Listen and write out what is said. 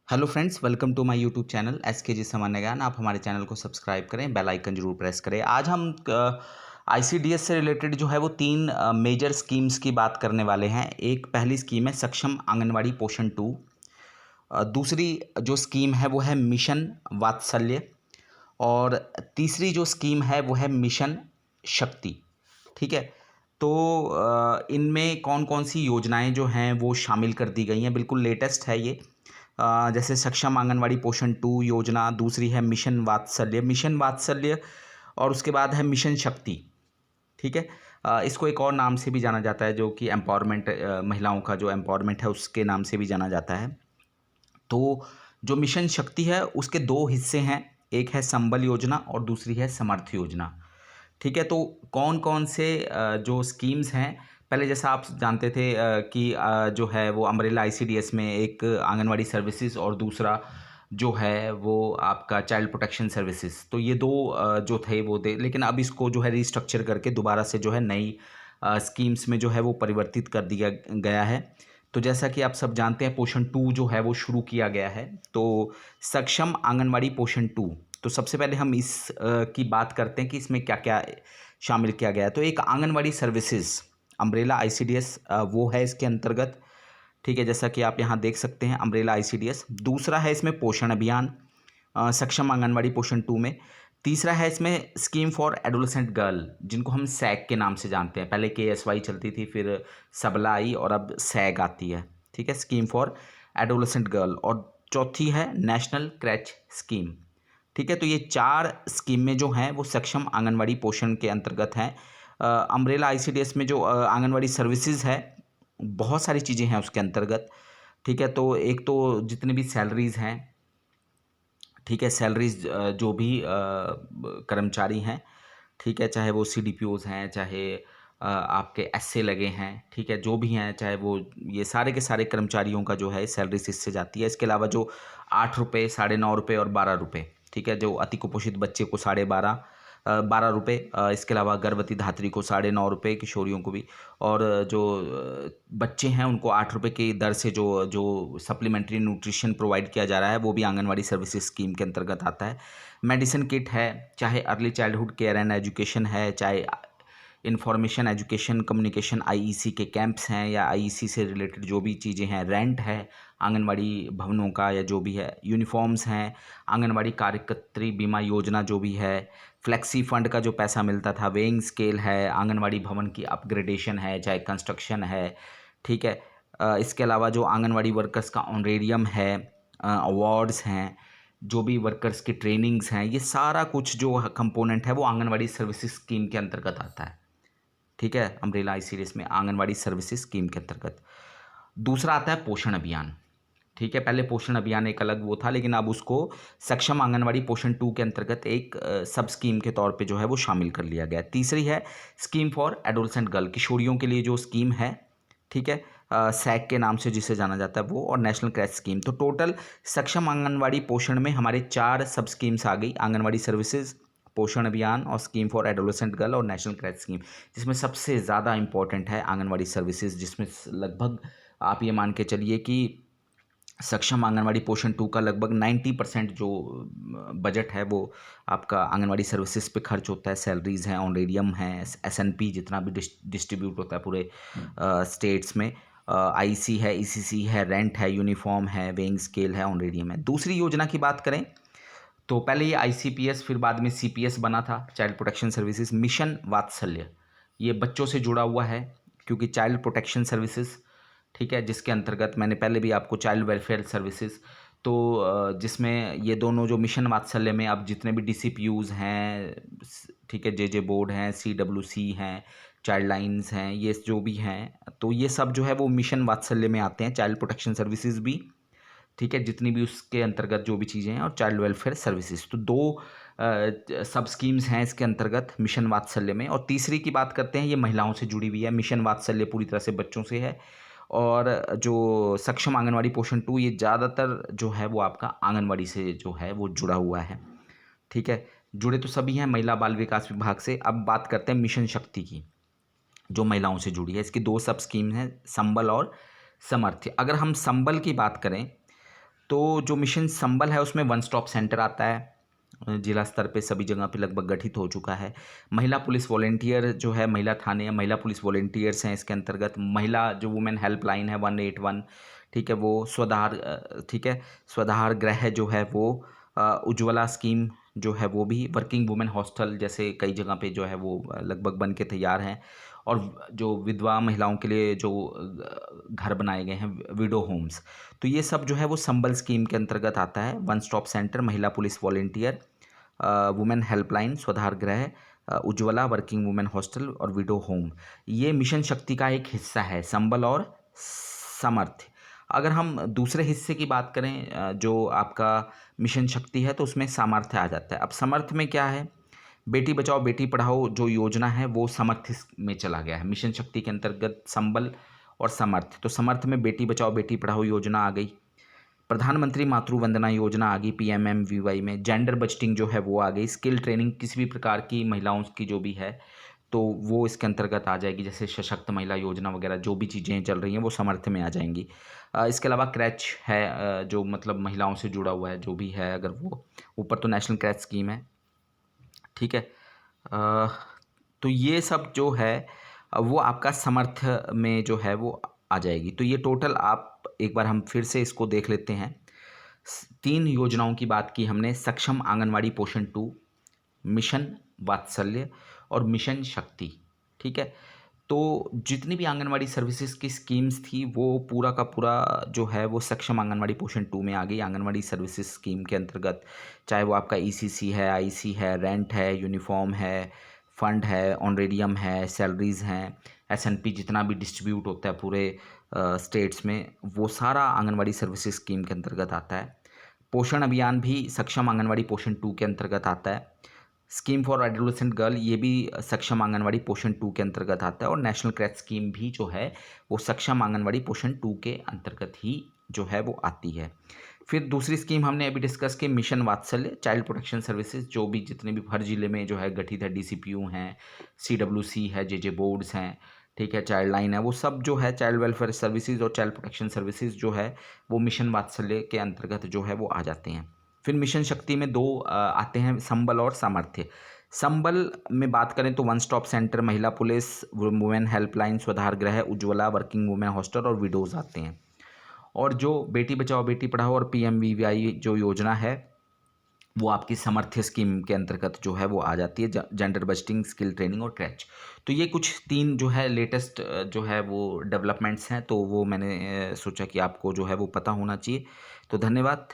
Hello friends, welcome to my YouTube channel SKG सामान्य ज्ञान। आप हमारे चैनल को सब्सक्राइब करें, बेल आइकन जरूर प्रेस करें। आज हम आईसीडीएस से रिलेटेड जो है वो तीन मेजर स्कीम्स की बात करने वाले हैं। एक पहली स्कीम है सक्षम आंगनवाड़ी पोषण 2। दूसरी जो स्कीम है वो है मिशन वात्सल्य। और तीसरी जो स्कीम है वो है मिशन शक्ति। ठीक है। तो इनमें कौन कौन सी योजनाएं जो हैं वो शामिल कर दी गई हैं, बिल्कुल लेटेस्ट है ये। जैसे सक्षम आंगनवाड़ी पोषण 2 योजना, दूसरी है मिशन वात्सल्य और उसके बाद है मिशन शक्ति। ठीक है। इसको एक और नाम से भी जाना जाता है जो कि एम्पावरमेंट, महिलाओं का जो एम्पावरमेंट है उसके नाम से भी जाना जाता है। तो जो मिशन शक्ति है उसके दो हिस्से हैं, एक है संबल योजना और दूसरी है समर्थ योजना। ठीक है। तो कौन कौन से जो स्कीम्स हैं, पहले जैसा आप जानते थे कि जो है वो अम्ब्रेला आईसीडीएस में एक आंगनवाड़ी सर्विसेज और दूसरा जो है वो आपका चाइल्ड प्रोटेक्शन सर्विसेज। तो ये दो जो थे वो थे, लेकिन अब इसको जो है रिस्ट्रक्चर करके दोबारा से जो है नई स्कीम्स में जो है वो परिवर्तित कर दिया गया है। तो जैसा कि आप सब जानते हैं पोषण 2 जो है वो शुरू किया गया है। तो सक्षम आंगनवाड़ी पोषण 2, तो सबसे पहले हम इस की बात करते हैं कि इसमें क्या क्या शामिल किया गया है। तो एक आंगनवाड़ी सर्विसेज अम्ब्रेला आईसीडीएस वो है इसके अंतर्गत। ठीक है, जैसा कि आप यहाँ देख सकते हैं अम्ब्रेला आईसीडीएस। दूसरा है इसमें पोषण अभियान सक्षम आंगनवाड़ी पोषण 2 में। तीसरा है इसमें स्कीम फॉर एडोलेसेंट गर्ल, जिनको हम सैग के नाम से जानते हैं। पहले केएसवाई चलती थी, फिर सबला आई और अब सैग आती है। ठीक है, स्कीम फॉर एडोलेसेंट गर्ल। और चौथी है नेशनल क्रैच स्कीम। ठीक है। तो ये चार स्कीमें जो हैं वो सक्षम आंगनवाड़ी पोषण के अंतर्गत हैं। अम्ब्रेला आईसीडीएस में जो आंगनवाड़ी सर्विसेज है, बहुत सारी चीज़ें हैं उसके अंतर्गत। ठीक है। तो एक तो जितनी भी सैलरीज़ हैं, ठीक है, सैलरीज जो भी कर्मचारी हैं, ठीक है, चाहे वो सीडीपीओज हैं, चाहे आपके एसए लगे हैं, ठीक है, जो भी हैं, चाहे वो ये सारे के सारे कर्मचारियों का जो है सैलरीज इससे जाती है। इसके अलावा जो 8 रुपये, 9.5 रुपये और 12 रुपये, ठीक है, जो अति कुपोषित बच्चे को 12.5 रुपये, इसके अलावा गर्भवती धात्री को 9.5 रुपये, किशोरियों को भी। और जो बच्चे हैं उनको 8 रुपये की दर से जो जो सप्लीमेंट्री न्यूट्रिशन प्रोवाइड किया जा रहा है वो भी आंगनवाड़ी सर्विसेज स्कीम के अंतर्गत आता है। मेडिसिन किट है, चाहे early childhood care and education है, चाहे इंफॉर्मेशन एजुकेशन कम्युनिकेशन आईईसी के कैंप्स हैं, या आईईसी से रिलेटेड जो भी चीज़ें हैं, रेंट है आंगनवाड़ी भवनों का या जो भी है, यूनिफॉर्म्स हैं, आंगनवाड़ी कार्यकर्त्री बीमा योजना जो भी है, फ्लेक्सी फंड का जो पैसा मिलता था, वेइंग स्केल है, आंगनवाड़ी भवन की अपग्रेडेशन है, चाहे कंस्ट्रक्शन है। ठीक है। इसके अलावा जो आंगनवाड़ी वर्कर्स का ऑनरेरियम है, अवार्ड्स हैं, जो भी वर्कर्स की ट्रेनिंग्स हैं, ये सारा कुछ जो कंपोनेंट है वो आंगनवाड़ी सर्विसेज स्कीम के अंतर्गत आता है। ठीक है, अम्ब्रेला आईसीडीएस में आंगनवाड़ी सर्विसेज स्कीम के अंतर्गत। दूसरा आता है पोषण अभियान। ठीक है, पहले पोषण अभियान एक अलग वो था, लेकिन अब उसको सक्षम आंगनवाड़ी पोषण 2 के अंतर्गत एक सब स्कीम के तौर पे जो है वो शामिल कर लिया गया है। तीसरी है स्कीम फॉर एडोलसेंट गर्ल, किशोरियों के लिए जो स्कीम है। ठीक है, सैग के नाम से जिसे जाना जाता है वो, और नेशनल क्रैच स्कीम। तो टोटल सक्षम आंगनवाड़ी पोषण में हमारे 4 सब स्कीम्स आ गई, आंगनवाड़ी सर्विसेज, पोषण अभियान और स्कीम फॉर एडोलेसेंट गर्ल और नेशनल क्रैच स्कीम। जिसमें सबसे ज़्यादा इंपॉर्टेंट है आंगनवाड़ी सर्विसेज, जिसमें लगभग आप ये मान के चलिए कि सक्षम आंगनवाड़ी पोषण 2 का लगभग 90% जो बजट है वो आपका आंगनवाड़ी सर्विसेज पे खर्च होता है। सैलरीज हैं, ऑनरेरियम है, एसएनपी जितना भी डिस्ट्रीब्यूट होता है पूरे स्टेट्स में, आईसी है, ईसीसी है, रेंट है, यूनिफॉर्म है, वेइंग स्केल है, ऑनरेरियम है। दूसरी योजना की बात करें तो पहले ये आईसीपीएस, फिर बाद में सीपीएस बना था, चाइल्ड प्रोटेक्शन सर्विसेज। मिशन वात्सल्य ये बच्चों से जुड़ा हुआ है, क्योंकि चाइल्ड प्रोटेक्शन सर्विसेज, ठीक है, जिसके अंतर्गत मैंने पहले भी आपको चाइल्ड वेलफेयर सर्विसेज, तो जिसमें ये दोनों जो मिशन वात्सल्य में अब जितने भी डीसीपीयूज हैं, ठीक है, जेजे बोर्ड हैं, सीडब्ल्यूसी हैं, चाइल्ड लाइन्स हैं, ये जो भी हैं, तो ये सब जो है वो मिशन वात्सल्य में आते हैं, चाइल्ड प्रोटेक्शन सर्विसेज भी। ठीक है, जितनी भी उसके अंतर्गत जो भी चीज़ें हैं, और चाइल्ड वेलफेयर सर्विसेज। तो दो सब स्कीम्स हैं इसके अंतर्गत मिशन वात्सल्य में। और तीसरी की बात करते हैं, ये महिलाओं से जुड़ी हुई है। मिशन वात्सल्य पूरी तरह से बच्चों से है, और जो सक्षम आंगनवाड़ी पोषण 2 ये ज़्यादातर जो है वो आपका आंगनवाड़ी से जो है वो जुड़ा हुआ है। ठीक है, जुड़े तो सभी हैं महिला बाल विकास विभाग से। अब बात करते हैं मिशन शक्ति की, जो महिलाओं से जुड़ी है। इसकी दो सब स्कीम हैं, संबल और समर्थ्य। अगर हम संबल की बात करें तो जो मिशन संबल है उसमें वन स्टॉप सेंटर आता है, जिला स्तर पे सभी जगह पे लगभग गठित हो चुका है। महिला पुलिस वॉलेंटियर जो है, महिला थाने या महिला पुलिस वॉलेंटियर्स हैं इसके अंतर्गत। महिला जो वुमेन हेल्पलाइन है 181, ठीक है, वो स्वधार, ठीक है, स्वधार गृह जो है वो, उज्ज्वला स्कीम जो है वो भी, वर्किंग वुमेन हॉस्टल जैसे कई जगह पे जो है वो लगभग बन के तैयार हैं। और जो विधवा महिलाओं के लिए जो घर बनाए गए हैं, विडो होम्स, तो ये सब जो है वो संबल स्कीम के अंतर्गत आता है। वन स्टॉप सेंटर, महिला पुलिस वॉलेंटियर, वुमेन हेल्पलाइन, स्वधार गृह, उज्ज्वला, वर्किंग वुमेन हॉस्टल और विडो होम, ये मिशन शक्ति का एक हिस्सा है, संबल और सामर्थ्य। अगर हम दूसरे हिस्से की बात करें, जो आपका मिशन शक्ति है, तो उसमें सामर्थ्य आ जाता है। अब सामर्थ्य में क्या है, बेटी बचाओ बेटी पढ़ाओ जो योजना है वो सामर्थ्य में चला गया है। मिशन शक्ति के अंतर्गत संबल और सामर्थ्य, तो सामर्थ्य में बेटी बचाओ बेटी पढ़ाओ योजना आ गई, प्रधानमंत्री मातृ वंदना योजना आ गई पीएमएमवीवाई में, जेंडर बजटिंग जो है वो आ गई, स्किल ट्रेनिंग किसी भी प्रकार की महिलाओं की जो भी है तो वो इसके अंतर्गत आ जाएगी, जैसे सशक्त महिला योजना वगैरह जो भी चीज़ें चल रही हैं वो सामर्थ्य में आ जाएंगी। इसके अलावा क्रैच है, जो मतलब महिलाओं से जुड़ा हुआ है जो भी है, अगर वो ऊपर तो नेशनल क्रैच स्कीम है, ठीक है। तो ये सब जो है वो आपका सामर्थ्य में जो है वो आ जाएगी। तो ये टोटल आप एक बार हम फिर से इसको देख लेते हैं। 3 योजनाओं की बात की हमने, सक्षम आंगनवाड़ी पोषण 2, मिशन वात्सल्य और मिशन शक्ति, ठीक है। तो जितनी भी आंगनवाड़ी सर्विसेज की स्कीम्स थी वो पूरा का पूरा जो है वो सक्षम आंगनवाड़ी पोषण 2 में आ गई। आंगनवाड़ी सर्विसेज स्कीम के अंतर्गत चाहे वो आपका ईसीसी है, आईसी है, रेंट है, यूनिफॉर्म है, फंड है, ऑनरेडियम है, सैलरीज़ हैं, एसएनपी जितना भी डिस्ट्रीब्यूट होता है पूरे स्टेट्स में, वो सारा आंगनवाड़ी सर्विसेज स्कीम के अंतर्गत आता है। पोषण अभियान भी सक्षम आंगनवाड़ी पोषण 2 के अंतर्गत आता है। स्कीम फॉर एडोलेसेंट गर्ल, ये भी सक्षम आंगनवाड़ी पोषण 2 के अंतर्गत आता है। और नेशनल क्रैच स्कीम भी जो है वो सक्षम आंगनवाड़ी पोषण 2 के अंतर्गत ही जो है वो आती है। फिर दूसरी स्कीम हमने अभी डिस्कस की, मिशन वात्सल्य, चाइल्ड प्रोटेक्शन सर्विसेज, जो भी जितने भी हर जिले में जो है गठित है, डीसीपीयू हैं, सीडब्ल्यूसी है, जेजे बोर्ड्स हैं, ठीक है, चाइल्ड लाइन है, वो सब जो है चाइल्ड वेलफेयर सर्विसेज और चाइल्ड प्रोटेक्शन सर्विसेज जो है वो मिशन वात्सल्य के अंतर्गत जो है वो आ जाते हैं। फिर मिशन शक्ति में 2 आते हैं, संबल और सामर्थ्य। संबल में बात करें तो वन स्टॉप सेंटर, महिला पुलिस, वुमेन हेल्पलाइन, स्वधार गृह, उज्ज्वला, वर्किंग वुमेन हॉस्टल और विडोज आते हैं। और जो बेटी बचाओ बेटी पढ़ाओ और पीएमवीवाई जो योजना है वो आपकी सामर्थ्य स्कीम के अंतर्गत जो है वो आ जाती है, जेंडर बजटिंग, स्किल ट्रेनिंग और क्रैच। तो ये कुछ 3 जो है लेटेस्ट जो है वो डेवलपमेंट्स हैं, तो वो मैंने सोचा कि आपको जो है वो पता होना चाहिए। तो धन्यवाद।